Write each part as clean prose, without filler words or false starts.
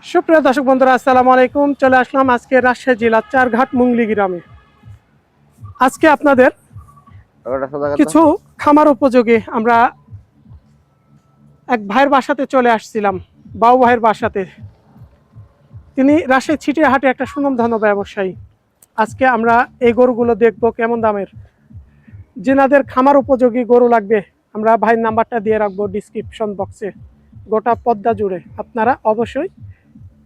সুপ্রিয় দর্শক বন্ধুরা, আসসালামু আলাইকুম। চলে আসলাম আজকে রাজশাহী জেলার চারঘাট মুংলি গ্রামে। আজকে আপনাদের কিছু খামার উপযোগী আমরা এক ভাইয়ের বাসাতে চলে আসছিলাম, বাবু ভাইয়ের বাসাতে। তিনি রাজশাহী ছিটিয়াহাটে একটা সুনামধন্য ব্যবসায়ী। আজকে আমরা এই গরুগুলো দেখব কেমন দামের, যেনাদের খামার উপযোগী গরু লাগবে আমরা ভাইয়ের নাম্বারটা দিয়ে রাখবো ডিসক্রিপশন বক্সে। গোটা পদ্মা জুড়ে আপনারা অবশ্যই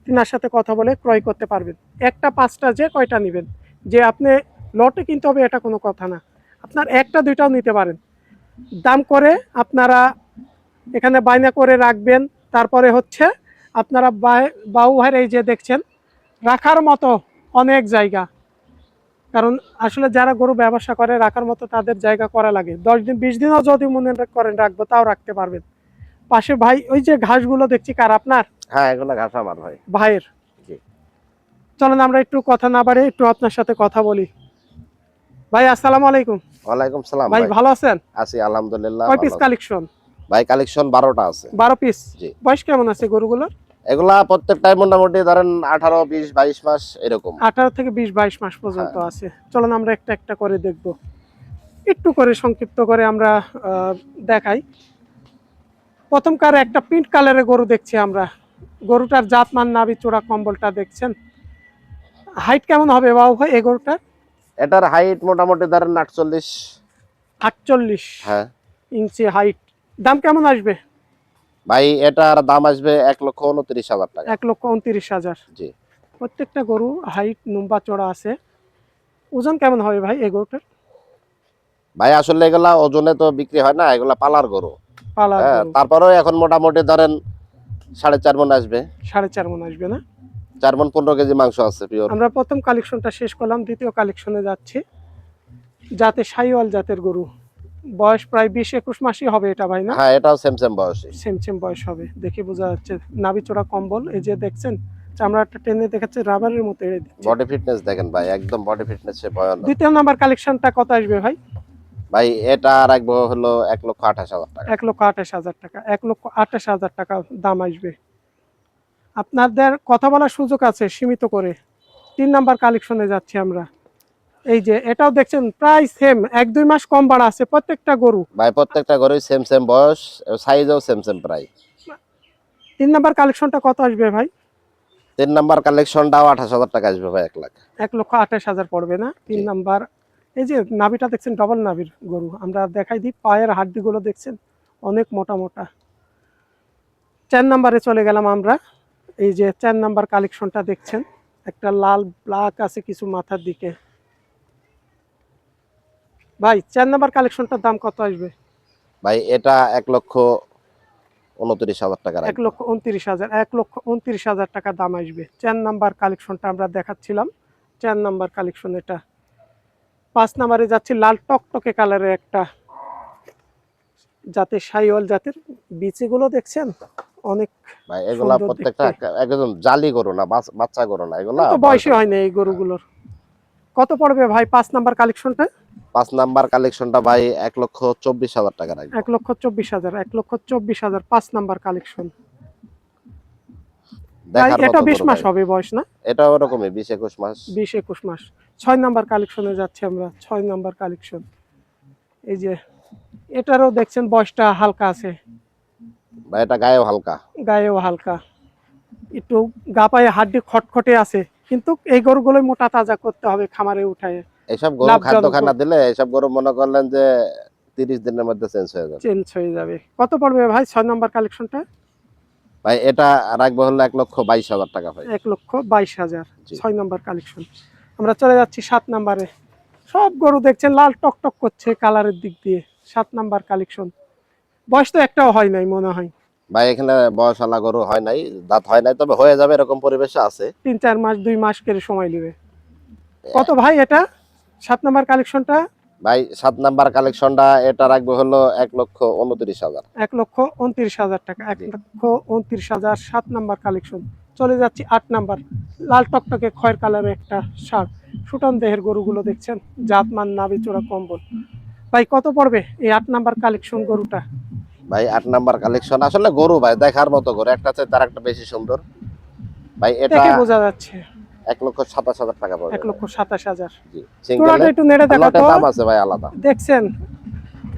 তিনার সাথে কথা বলে ক্রয় করতে পারবেন। একটা পাঁচটা যে কয়টা নেবেন, যে আপনি লটে কিনতে হবে এটা কোনো কথা না, আপনার একটা দুইটাও নিতে পারেন। দাম করে আপনারা এখানে বায়না করে রাখবেন। তারপরে হচ্ছে আপনারা বাবু ভাইয়ের এই যে দেখছেন রাখার মতো অনেক জায়গা, কারণ আসলে যারা গরু ব্যবসা করে রাখার মতো তাদের জায়গা করা লাগে। 10 দিন 20 দিনও যদি মনে করেন রাখবো তাও রাখতে পারবেন। পাশে ভাই ওই যে ঘাসগুলো দেখছি কার? আপনার? হ্যাঁ, এগুলা ঘাস আমার ভাইয়ের। জি। চলেন আমরা একটু কথা না বাড়ে একটু আপনার সাথে কথা বলি। ভাই আসসালামু আলাইকুম। ওয়ালাইকুম সালাম ভাই ভালো আছেন? আছি আলহামদুলিল্লাহ। কয় পিস কালেকশন? ভাই কালেকশন 12টা আছে। 12 পিস। জি। বয়স কেমন আছে গরুগুলোর? এগুলা প্রত্যেকটাই মোটামুটি ধরেন 18 20 22 মাস এরকম। 18 থেকে 20-22 মাস পর্যন্ত আছে। চলেন আমরা একটা একটা করে দেখব, একটু করে সংক্ষিপ্ত করে আমরা দেখাই। প্রথমকার একটা পিঙ্ক কালারের গরু দেখছি আমরা। গরুটার জাতমান নাভি চূড়া কম্বলটা দেখছেন। হাইট কেমন হবে বাবু ভাই এই গরুটার? এটার হাইট মোটামুটি ধরেন 48। 48 হ্যাঁ ইঞ্চি হাইট। দাম কেমন আসবে ভাই? এটার দাম আসবে 1,29,000 টাকা। 1,29,000। জি। প্রত্যেকটা গরু হাইট লম্বা চড়া আছে। ওজন কেমন হবে ভাই এই গরুটার? ভাই আসলে এগুলা ওজনে তো বিক্রি হয় না, এগুলা পালার গরু। পালার হ্যাঁ, গরু। তারপরেও এখন মোটামুটি ধরেন 4.5 মণ আসবে। 4.5 মণ আসবে না? 4 মণ 15 কেজি মাংস আছে পিওর। আমরা প্রথম কালেকশনটা শেষ করলাম, দ্বিতীয় কালেকশনে যাচ্ছি। যাতে শাহিওয়াল জাতের গরু, বয়স প্রায় 20-21 মাসই হবে এটা ভাই না? হ্যাঁ, এটাও সেম সেম বয়সী। সেম বয়স হবে, দেখে বোঝা যাচ্ছে। নাভি চড়া কম্বল, এই যে দেখছেন চামড়াটা টেনে দেখাচ্ছে রাবারের মতো এড়ে দিচ্ছে। বডি ফিটনেস দেখেন ভাই, একদম বডি ফিটনেসে ভয়ানক। দ্বিতীয় নাম্বার কালেকশনটা কত আসবে ভাই? ভাই এটা রাখবো হলো 1,28,000 টাকা। 1,28,000 টাকা। 1,28,000 টাকা দাম আসবে। আপনাদের কথা বলার সুযোগ আছে সীমিত করে। 3 নাম্বার কালেকশনে যাচ্ছি আমরা। এই যে এটাও দেখছেন প্রায় সেম, 1-2 মাস কম বাড়া আছে প্রত্যেকটা গরু। ভাই প্রত্যেকটা গরুই সেম সেম বয়স, সাইজও সেম সেম প্রায়। 3 নাম্বার কালেকশনটা কত আসবে ভাই? 3 নাম্বার কালেকশনটাও 28,000 টাকা আসবে ভাই। 1 লাখ। 1,28,000 পড়বে না? 3 নাম্বার। এই যে নাভিটা দেখছেন ডবল নাভির গরু, আমরা দেখাই দিই। পায়ের হাড্ডিগুলো দেখছেন অনেক মোটা মোটা। 4 নাম্বারে চলে গেলাম আমরা। এই যে 4 নাম্বার কালেকশনটা দেখছেন, একটা লাল ব্ল্যাক আছে কিছু মাথার দিকে। ভাই 4 নাম্বার কালেকশনটার দাম কত আসবে? ভাই এটা 1,29,000 টাকা রাখবো। 1,29,000। 1,29,000 টাকা দাম আসবে। 4 নাম্বার কালেকশনটা আমরা দেখাচ্ছিলাম। 4 নাম্বার কালেকশন এটা। 5 নাম্বারে যাচ্ছি লাল টকটকে কালারের একটা জাতের শাহিওয়াল জাতের। বিচিগুলো দেখছেন অনেক ভাই এগুলা সুন্দর প্রত্যেকটা দেখতে। একদম জালি গরু না, বাচ্চা গরু না, এগুলা তো বয়সী হয় না এই গরুগুলোর। কত পড়বে ভাই 5 নাম্বার কালেকশনটা? 5 নাম্বার কালেকশনটা ভাই 1,24,000 টাকা রাখবো। 1,24,000। 1,24,000 5 নাম্বার কালেকশন। দেখার এটা মতো 20 গরু মাস ভাই। হবে বয়স না? এটা ওরকমই 20-21 মাস। 20-21 মাস। 6 নাম্বার কালেকশনে যাচ্ছি আমরা। 6 নাম্বার কালেকশন। এই যে এটারও দেখছেন বয়সটা হালকা আছে, ভাই এটা গায়েও হালকা। গায়েও হালকা, একটু গা পায়ে হাড্ডি খটখটে আছে। কিন্তু এই গরুগুলোই মোটা তাজা করতে হবে খামারে উঠায়। এইসব গরু খাদ্য খানা দিলে এইসব গরু মনে করলেন যে 30 দিনের মধ্যে চেঞ্জ হয়ে যাবে। চেঞ্জ হয়ে যাবে। কত পড়বে ভাই 6 নাম্বার কালেকশনটা? ভাই এটা রাখবো হলো 1,22,000 টাকা ভাই। 1,22,000। জি। 6 নাম্বার কালেকশন। আমরা চলে যাচ্ছি 7 নাম্বারে। সব গরু দেখছেন লাল টকটক করছে কালারের দিক দিয়ে। 7 নাম্বার কালেকশন। বয়স তো একটাও হয় নাই মনে হয়। ভাই এখানে বয়সালা গরু হয় নাই, দাঁত হয় নাই, তবে হয়ে যাবে এরকম পরিবেশে আছে। 3-4 মাস 2 মাস করে সময় নেবে। কত ভাই এটা 7 নাম্বার কালেকশনটা? ভাই 7 নাম্বার কালেকশনটা এটা রাখবো হলো 1,29,000। 1,29,000 টাকা। 1,29,000 7 নাম্বার কালেকশন। চলে যাচ্ছি 8 নাম্বার। লাল টকটকে খয়ের কালারের একটা শার্ট, সুটান দেহের গরুগুলো দেখছেন, জাতমান নাভি চূড়া কম্বল। ভাই কত পড়বে এই 8 নাম্বার কালেকশন গরুটা? ভাই 8 নাম্বার কালেকশন আসলে গরু ভাই দেখার মতো গরু, একটা চাই তার একটা বেশি সুন্দর। ভাই এটা দেখে বোঝা যাচ্ছে 1,27,000 টাকা পড়বে। 1,27,000। জি চূড়াটা সিঙ্গেলে একটু নেড়ে দেখো লটে তো। দাম আছে ভাই আলাদা। দেখছেন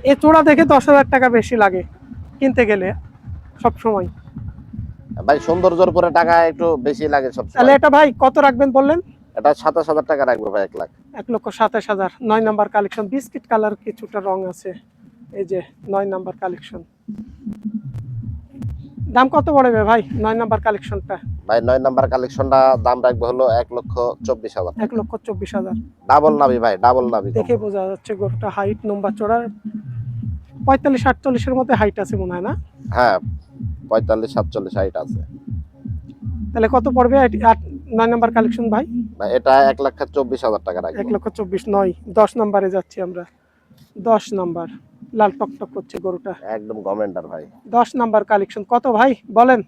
এই চূড়া দেখে 10,000 টাকা বেশি লাগে কিনতে গেলে সব সময়। ভাই সৌন্দর্যের উপরে টাকা একটু বেশি লাগে সব তাহলে সময়। এটা ভাই কত রাখবেন বললেন? এটা 27,000 টাকা রাখবো ভাই 1 lakh. 1,27,000। 9 number collection, biscuit colour কিছুটা রং আছে। এই যে 9 নাম্বার কালেকশন। দাম কত পড়বে ভাই 9 নাম্বার কালেকশনটা? ভাই 9 নাম্বার কালেকশনটা দাম রাখবো হলো 1,24,000 টাকা। 1,24,000। ডাবল নাবি ভাই, ডাবল নাবি দেখে কম্বল। বোঝা যাচ্ছে গরুটা হাইট লম্বা চড়া 45-48 এর মধ্যে হাইট আছে মনে হয় না? হ্যাঁ 45-47 হাইট আছে। তাহলে কত পড়বে 9 নাম্বার কালেকশন ভাই? ভাই এটা 1,24,000 টাকা রাখবো। 1,24,900। 10 নাম্বারে যাচ্ছি আমরা। 10 নাম্বার লাল টকটক করছে গরুটা। একদম গমেন্টার ভাই। 10 নাম্বার কালেকশন কত ভাই বলেন?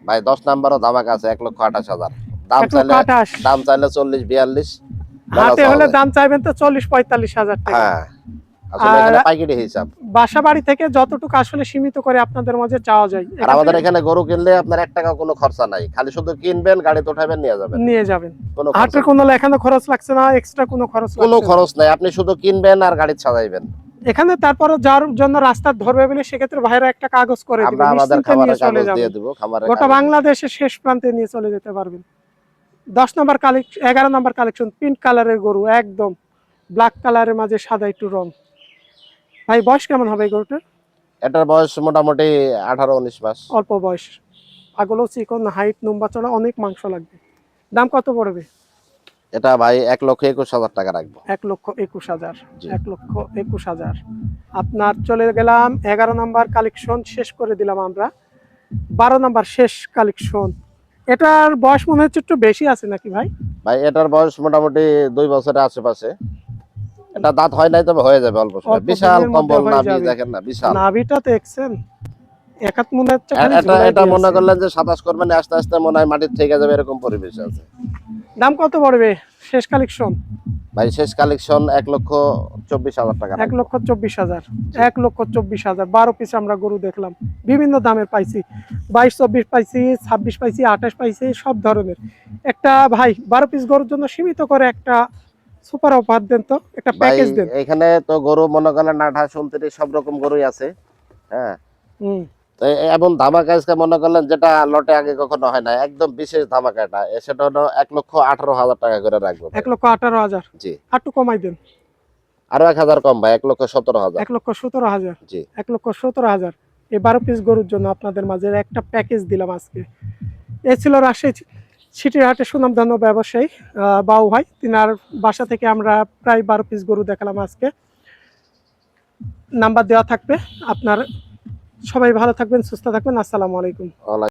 ভাই 10 নাম্বারও ধামাকা আছে 1,28,000। দাম 1,28,000। চাইলে 40-42 হাতে হলে দাম চাইবেন তো 40-45,000 টাকা। হ্যাঁ আসলে আর এখানে পাইকারি হিসাব। বাসা বাড়ি থেকে যতটুকু আসলে সীমিত করে আপনাদের মাঝে চাওয়া যায় আর আমাদের এখানে গরু কিনলে আপনার 1 টাকা কোনো খরচা নাই, খালি শুধু কিনবেন, গাড়িতে উঠাবেন, নিয়ে যাবেন। নিয়ে যাবেন। কোনো খরচা হাটের নেই। কোনো লেখানো খরচ লাগছে না, এক্সট্রা কোনো খরচ কোনো লাগছে না। খরচ নাই, আপনি শুধু কিনবেন আর গাড়িতে সাজাইবেন। এখানে তারপরে যার জন্য রাস্তা ধরবে বলে সেক্ষেত্রে ভাইরা একটা কাগজ করে দিবে, আমরা আমাদের নিশ্চিন্তে খামারের নিয়ে চলে কাগজ দিয়ে যাবেন। দেব, খামারের গোটা কাগজ। বাংলাদেশের শেষ প্রান্তে নিয়ে চলে যেতে পারবেন। 10 number collection, 11 number collection, pink কালারের গরু, একদম ব্ল্যাক কালারের মাঝে সাদা একটু রং। ভাই বয়স কেমন হবে এই গরুটার? এটার বয়স মোটামুটি 18-19 মাস। অল্প বয়স, আগলো চিকন, হাইট লম্বা চড়া, অনেক মাংস লাগবে। দাম কত পড়বে? এটা ভাই 1,21,000 টাকা রাখবো। 1,21,000। জি। 1,21,000। আপনার চলে গেলাম 11 নাম্বার কালেকশন, শেষ করে দিলাম আমরা। 12 নাম্বার শেষ কালেকশন। এটার বয়স মনে হচ্ছে একটু বেশি আছে নাকি ভাই? ভাই এটার বয়স মোটামুটি 2 বছরের আশেপাশে। এটা দাঁত হয় নাই, তবে হয়ে যাবে অল্প সময়। অল্প বিশাল দিনের মধ্যে কম্বল হয়ে নাভি যাবে। দেখেন না, বিশাল। নাভিটা দেখছেন একাত মনে হচ্ছে খালি এটা ঝুলাই এটা দিয়ে মনে আছে। করলেন যে 27 করবেন, আস্তে আস্তে মনে হয় মাটির থেকে যাবে, এরকম পরিবেশ আছে। দাম কত পড়বে শেষ কালেকশন? ভাই শেষ কালেকশন 1,24,000 টাকা রাখবো। 1,24,000। 1,24,000। 12 পিস আমরা গরু দেখলাম, বিভিন্ন দামের পাইছি। 22-24 পাইছি, 26 পাইছি, 28 পাইছি, সব ধরনের। একটা ভাই 12 পিস গরুর জন্য সীমিত করে একটা সুপার অফার দেন তো, একটা ভাই প্যাকেজ দেন। এখানে তো গরু মনে করেন 28-29 সব রকম গরুই আছে। হ্যাঁ হুম। তো এমন ধামাকা আজকে মনে করলেন যেটা লটে আগে কখনো হয় না, একদম বিশেষ ধামাকা এটা। সেটা হলো 1,18,000 টাকা করে রাখবো ভাই। 1,18,000। জি একটু কমাই দেন। আরো 1,000 কম ভাই, 1,17,000। 1,17,000। জি 1,17,000। এই 12 পিস গরুর জন্য আপনাদের মাঝে একটা প্যাকেজ দিলাম আজকে। এ ছিল রাজশাহী সিটির সুনামধন্য ব্যবসায়ী বাউ ভাই, তিনার বাসা থেকে আমরা প্রায় 12 পিস গরু দেখালাম আজকে। নাম্বার দেওয়া থাকবে আপনার। সবাই ভালো থাকবেন, সুস্থ থাকবেন। আসসালামু আলাইকুম।